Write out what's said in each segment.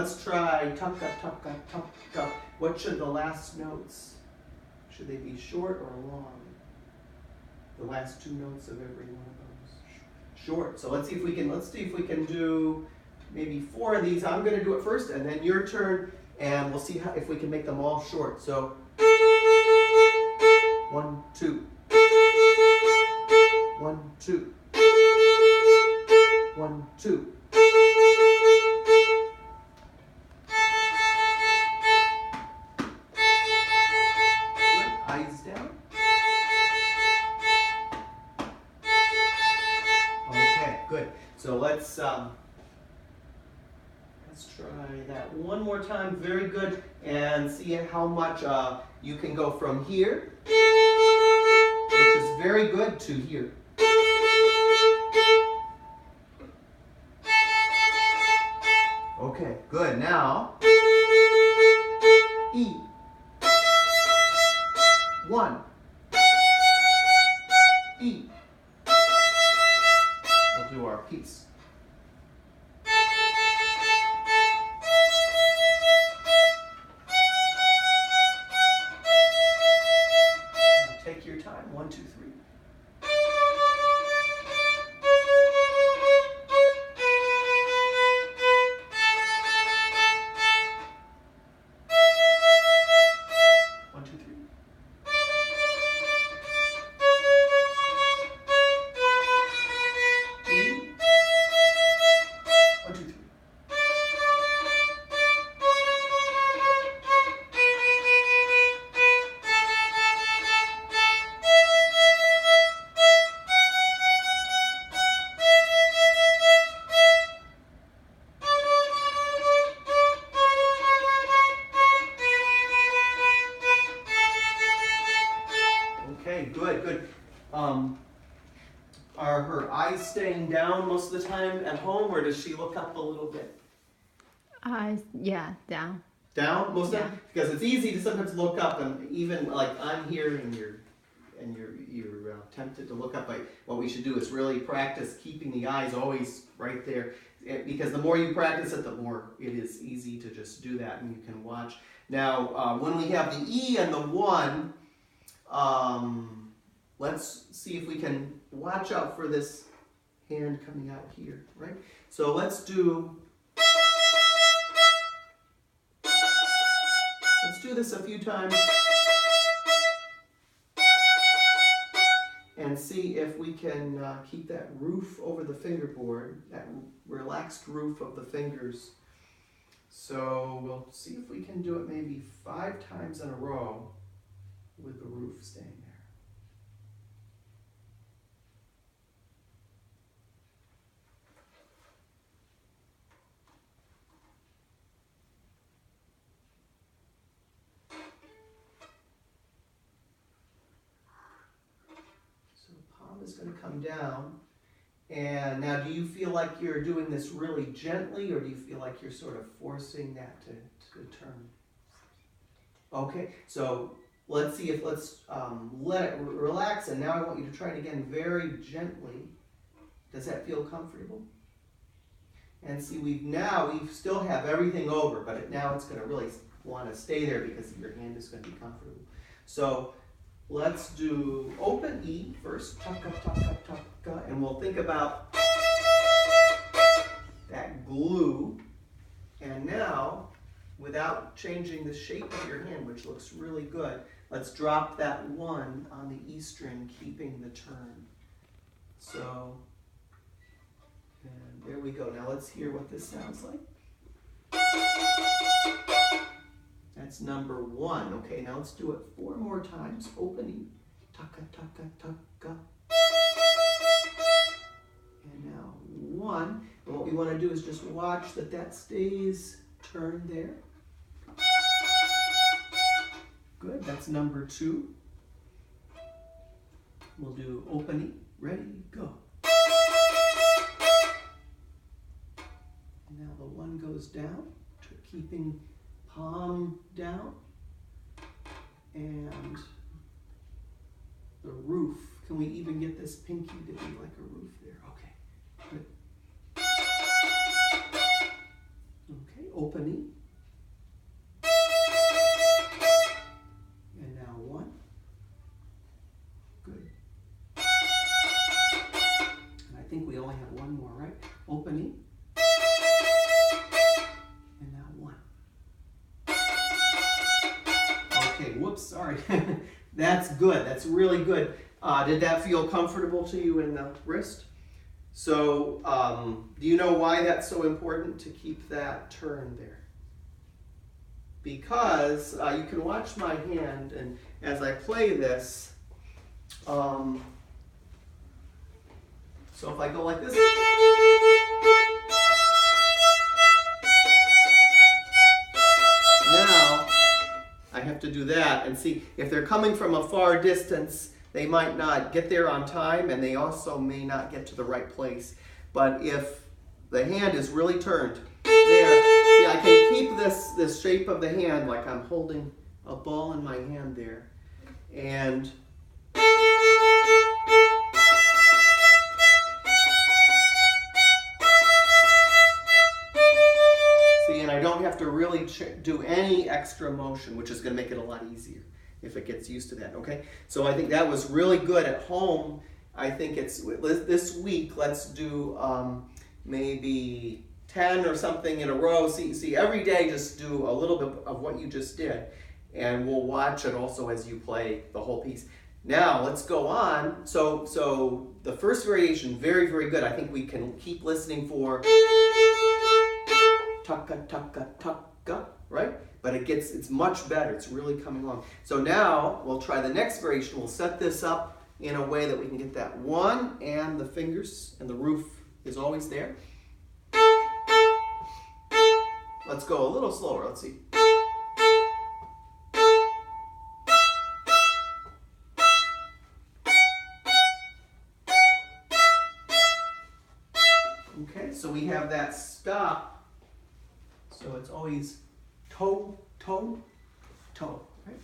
let's try tucka, tucka, tucka. What should the last notes, should they be short or long? The last two notes of every one of those. Short. So let's see if we can do maybe 4 of these. I'm going to do it first, and then your turn, and we'll see if we can make them all short. So 1, 2. 1, 2. 1, 2. Eyes down. Okay, good. So let's try that one more time. Very good. And see how much you can go from here, which is very good, to here. Okay, good. Now, E. 1. E. We'll do our piece. Now take your time. 1, 2, 3. Okay, good, good. Are her eyes staying down most of the time at home, or does she look up a little bit? Yeah, down. Down most of the time? Because it's easy to sometimes look up, and even like I'm here and you're tempted to look up. Like, what we should do is really practice keeping the eyes always right there, because the more you practice it, the more it is easy to just do that, and you can watch. Now, when we have the E and the 1, let's see if we can watch out for this hand coming out here, right? So let's do this a few times and see if we can keep that roof over the fingerboard, that relaxed roof of the fingers. So we'll see if we can do it maybe 5 times in a row with the roof staying there. So palm is going to come down. And now, do you feel like you're doing this really gently, or do you feel like you're sort of forcing that to turn? Okay, so let's see if, let's let it relax, and now I want you to try it again very gently. Does that feel comfortable? And see, we still have everything over, but now it's going to really want to stay there because your hand is going to be comfortable. So let's do open E first, tucka, tucka, tucka, and we'll think about that glue. And now, without changing the shape of your hand, which looks really good, let's drop that 1 on the E string, keeping the turn. So, and there we go. Now let's hear what this sounds like. That's number 1. Okay, now let's do it 4 more times. Opening. Tucka, tucka, tucka. And now 1. And what we want to do is just watch that stays turned there. Good, that's number 2. We'll do opening. Ready, go. And now the 1 goes down, keeping palm down, and the roof. Can we even get this pinky to be like a roof there? Okay, good. Okay, opening. think we only have one more, right? Open E. And now 1. Okay, whoops, sorry. That's good. That's really good. Did that feel comfortable to you in the wrist? So, do you know why that's so important to keep that turn there? Because you can watch my hand, and as I play this, so if I go like this, now I have to do that, and see, if they're coming from a far distance, they might not get there on time, and they also may not get to the right place. But if the hand is really turned, there, see, I can keep this shape of the hand like I'm holding a ball in my hand there. And see, and I don't have to really do any extra motion, which is going to make it a lot easier if it gets used to that, okay? So I think that was really good at home. I think it's, this week, let's do maybe 10 or something in a row. See, every day just do a little bit of what you just did, and we'll watch it also as you play the whole piece. Now, let's go on. So the first variation, very, very good. I think we can keep listening for tucka, tucka, tucka, right? But it's much better. It's really coming along. So now we'll try the next variation. We'll set this up in a way that we can get that 1 and the fingers and the roof is always there. Let's go a little slower. Let's see. Okay, so we have that stop. So it's always toe, toe, toe, right?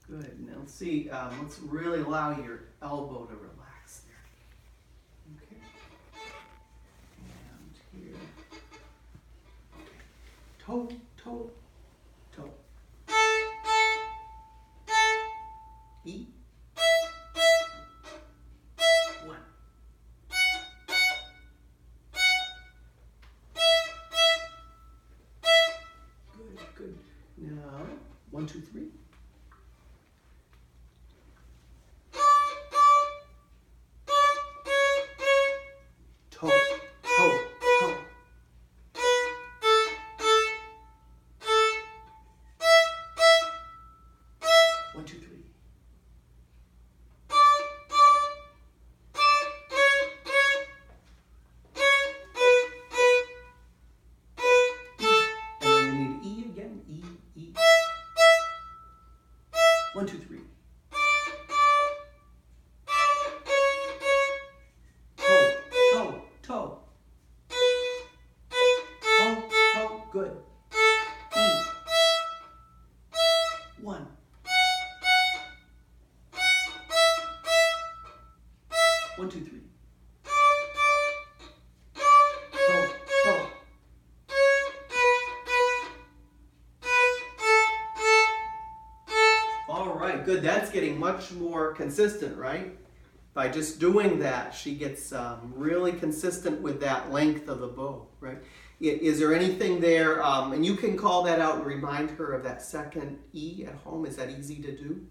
Good. Now let's see. Let's really allow your elbow to relax there. Okay. And here. Toe, toe, toe. E. 1. Good, good. Now, 1, 2, 3. Toe, toe, toe. 1, 2, 3. And then we need E again. E, E. 1, 2, 3. Toe, toe, toe. Toe, toe, good. E. 1. 1, 2, 3. Toe, toe. All right, good. That's getting much more consistent, right? By just doing that, she gets really consistent with that length of the bow, right? Is there anything there, and you can call that out and remind her of that second E at home. Is that easy to do?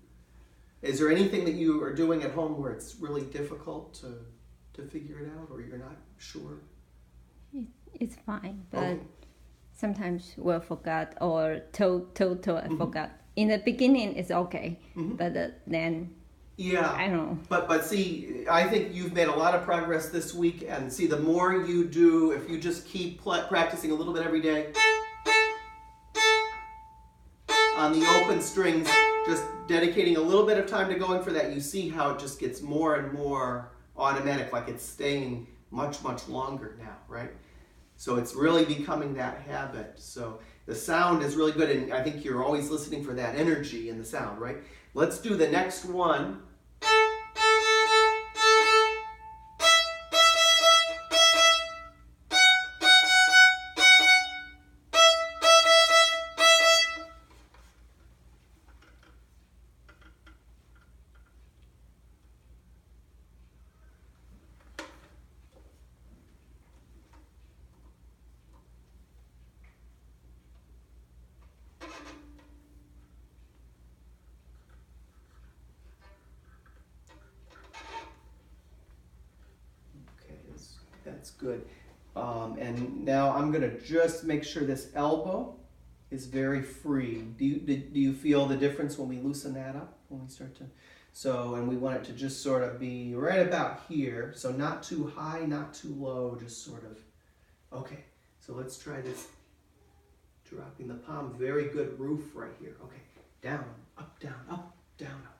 Is there anything that you are doing at home where it's really difficult to figure it out, or you're not sure? It's fine, but Okay. sometimes we'll forget or toe, I forgot. In the beginning, it's okay, but then Yeah. I don't know. But see, I think you've made a lot of progress this week, and see, the more you do, if you just keep practicing a little bit every day on the open strings, just dedicating a little bit of time to going for that, you see how it just gets more and more automatic, like it's staying much, much longer now, right? So it's really becoming that habit. So the sound is really good, and I think you're always listening for that energy in the sound, right? Let's do the next one. That's good. And now I'm going to just make sure this elbow is very free. Do you feel the difference when we loosen that up? When we start to... So, and we want it to just sort of be right about here. So not too high, not too low, just sort of... Okay, so let's try this. Dropping the palm, very good roof right here. Okay, down, up, down, up, down, up.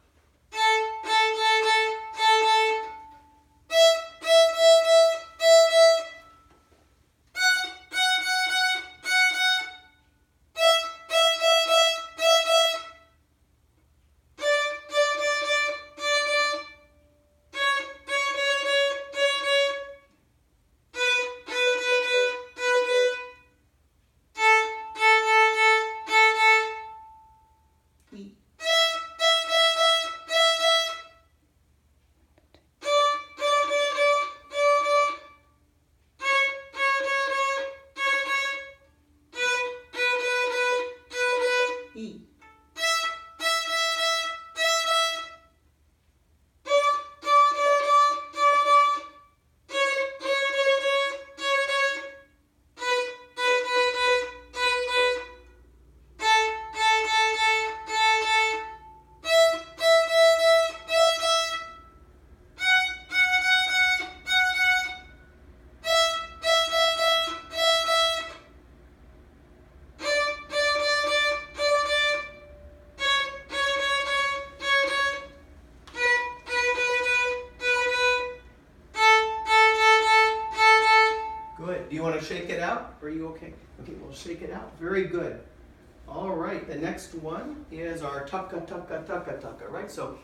Do you want to shake it out? Are you okay? Okay, we'll shake it out. Very good. All right, the next one is our tucka, tucka, tucka, tucka, right? So.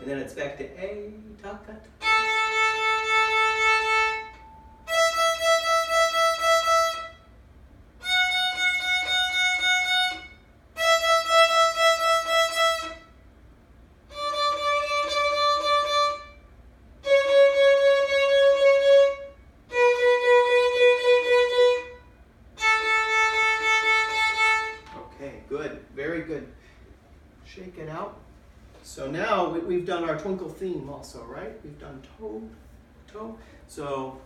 And then it's back to A, tucka. Okay, good, very good. Shake it out. So now we've done our twinkle theme also, right? We've done toe, toe. So,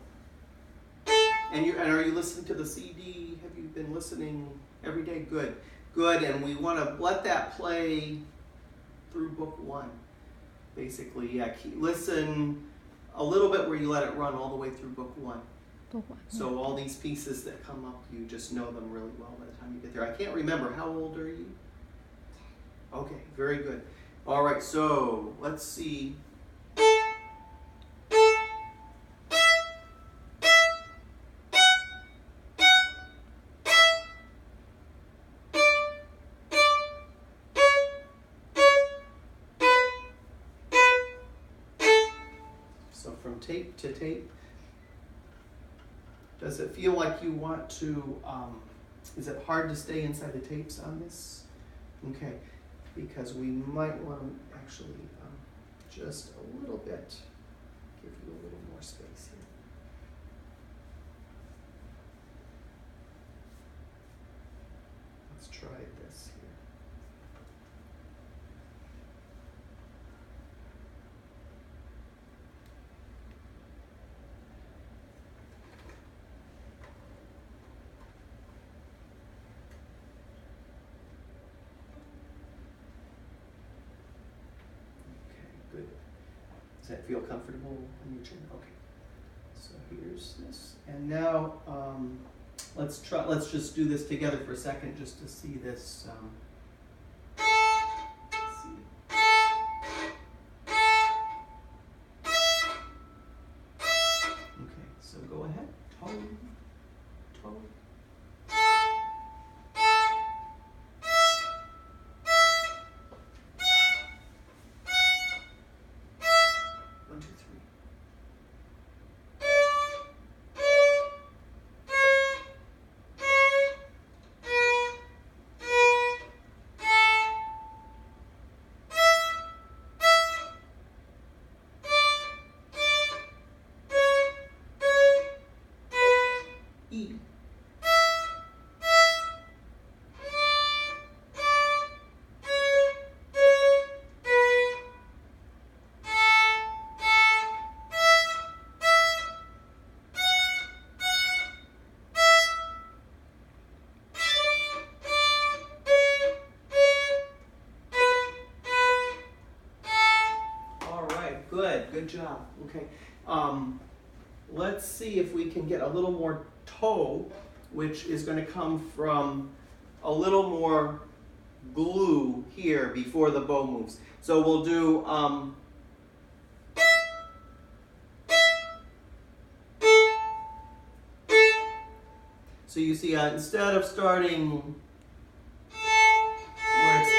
and are you listening to the CD? Have you been listening every day? Good, good. And we want to let that play through book 1. Basically, yeah, listen a little bit where you let it run all the way through book 1. So all these pieces that come up, you just know them really well by the time you get there. I can't remember, how old are you? Okay, very good. All right, so let's see. So from tape to tape. Does it feel like you want to, is it hard to stay inside the tapes on this? Okay, because we might want to actually just a little bit, give you a little more space here. Let's try this here. Good. Does that feel comfortable in your chair? Okay. So here's this, and now let's just do this together for a second, just to see this. Let's see. Okay, so go ahead. Tone, tone. 1, 2, 3. E. All right, good job. Okay, let's see if we can get a little more toe, which is going to come from a little more glue here before the bow moves. So we'll do so you see instead of starting where it's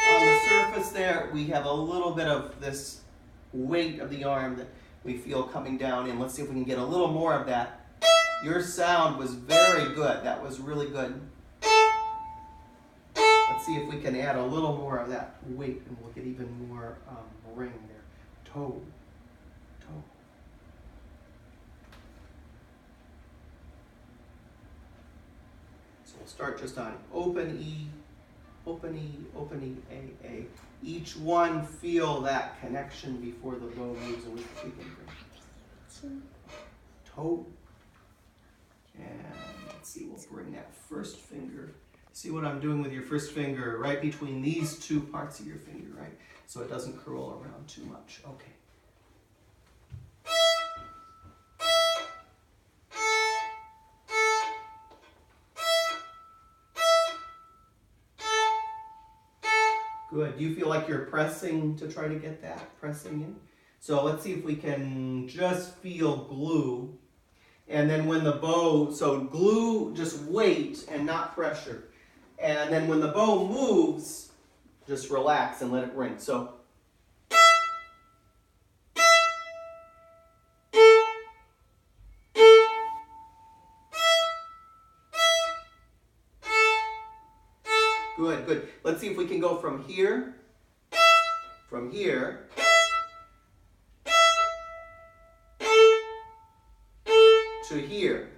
on the surface there, we have a little bit of this weight of the arm that we feel coming down in. Let's see if we can get a little more of that. Your sound was very good. That was really good. Let's see if we can add a little more of that weight, and we'll get even more ring there. Toe, toe. So we'll start just on open E, open E, open E, A, A. Each one feel that connection before the bow moves, and we can bring toe. And let's see, we'll bring that first finger. See what I'm doing with your first finger right between these two parts of your finger, right? So it doesn't curl around too much. Okay. Good. Do you feel like you're pressing to try to get that, pressing in? So let's see if we can just feel glue. And then when the bow, so glue, just weight and not pressure. And then when the bow moves, just relax and let it ring. So. Good, good. Let's see if we can go from here, to here.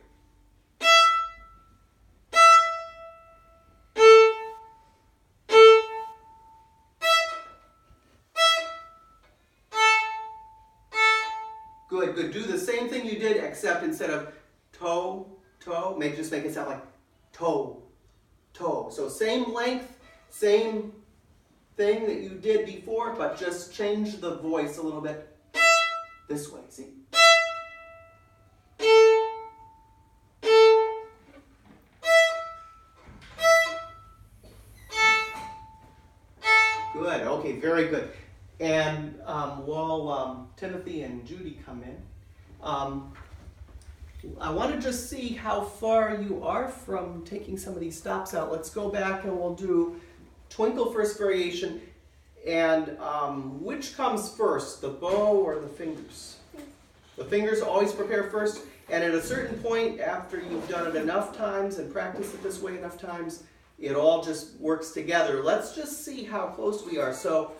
Good, good. Do the same thing you did, except instead of toe, toe, just make it sound like toe, toe. So same length, same thing that you did before, but just change the voice a little bit this way, see? Good, okay, very good. And while Timothy and Judy come in, I want to just see how far you are from taking some of these stops out. Let's go back and we'll do Twinkle First Variation. And which comes first, the bow or the fingers? The fingers always prepare first, and at a certain point, after you've done it enough times and practiced it this way enough times, it all just works together. Let's just see how close we are. So